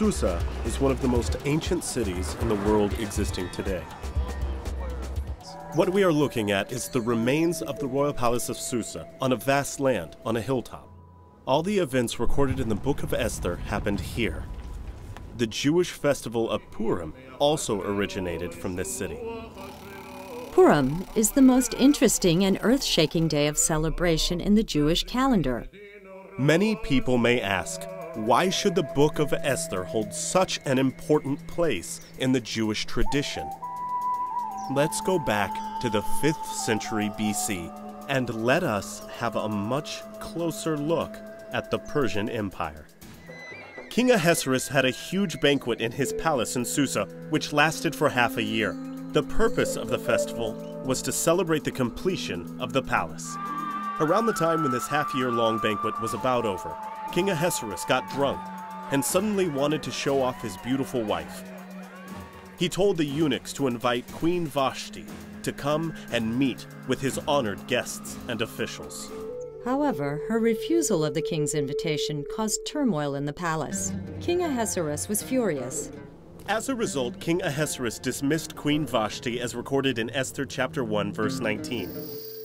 Susa is one of the most ancient cities in the world existing today. What we are looking at is the remains of the royal palace of Susa on a vast land on a hilltop. All the events recorded in the book of Esther happened here. The Jewish festival of Purim also originated from this city. Purim is the most interesting and earth-shaking day of celebration in the Jewish calendar. Many people may ask, why should the book of Esther hold such an important place in the Jewish tradition? Let's go back to the 5th century BC and let us have a much closer look at the Persian Empire. King Ahasuerus had a huge banquet in his palace in Susa, which lasted for half a year. The purpose of the festival was to celebrate the completion of the palace. Around the time when this half-year-long banquet was about over, King Ahasuerus got drunk and suddenly wanted to show off his beautiful wife. He told the eunuchs to invite Queen Vashti to come and meet with his honored guests and officials. However, her refusal of the king's invitation caused turmoil in the palace. King Ahasuerus was furious. As a result, King Ahasuerus dismissed Queen Vashti as recorded in Esther chapter 1, verse 19.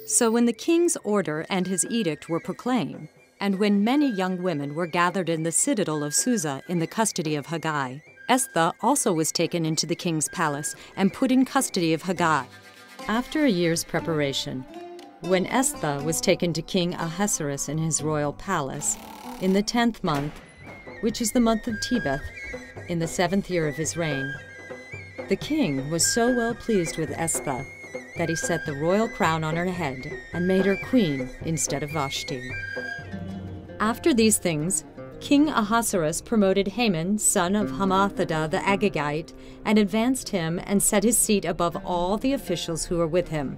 So when the king's order and his edict were proclaimed, and when many young women were gathered in the citadel of Susa in the custody of Haggai, Esther also was taken into the king's palace and put in custody of Haggai. After a year's preparation, when Esther was taken to King Ahasuerus in his royal palace, in the 10th month, which is the month of Tebeth, in the 7th year of his reign, the king was so well pleased with Esther that he set the royal crown on her head and made her queen instead of Vashti. After these things, King Ahasuerus promoted Haman, son of Hammedatha the Agagite, and advanced him and set his seat above all the officials who were with him.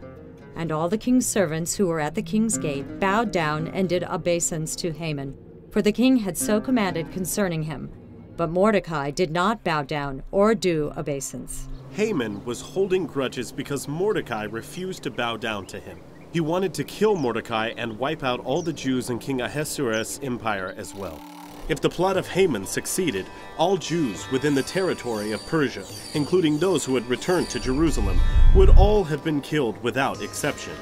And all the king's servants who were at the king's gate bowed down and did obeisance to Haman, for the king had so commanded concerning him. But Mordecai did not bow down or do obeisance. Haman was holding grudges because Mordecai refused to bow down to him. He wanted to kill Mordecai and wipe out all the Jews in King Ahasuerus' empire as well. If the plot of Haman succeeded, all Jews within the territory of Persia, including those who had returned to Jerusalem, would all have been killed without exception.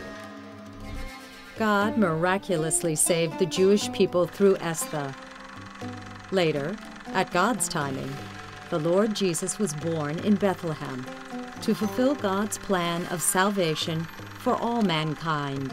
God miraculously saved the Jewish people through Esther. Later, at God's timing, the Lord Jesus was born in Bethlehem to fulfill God's plan of salvation for all mankind.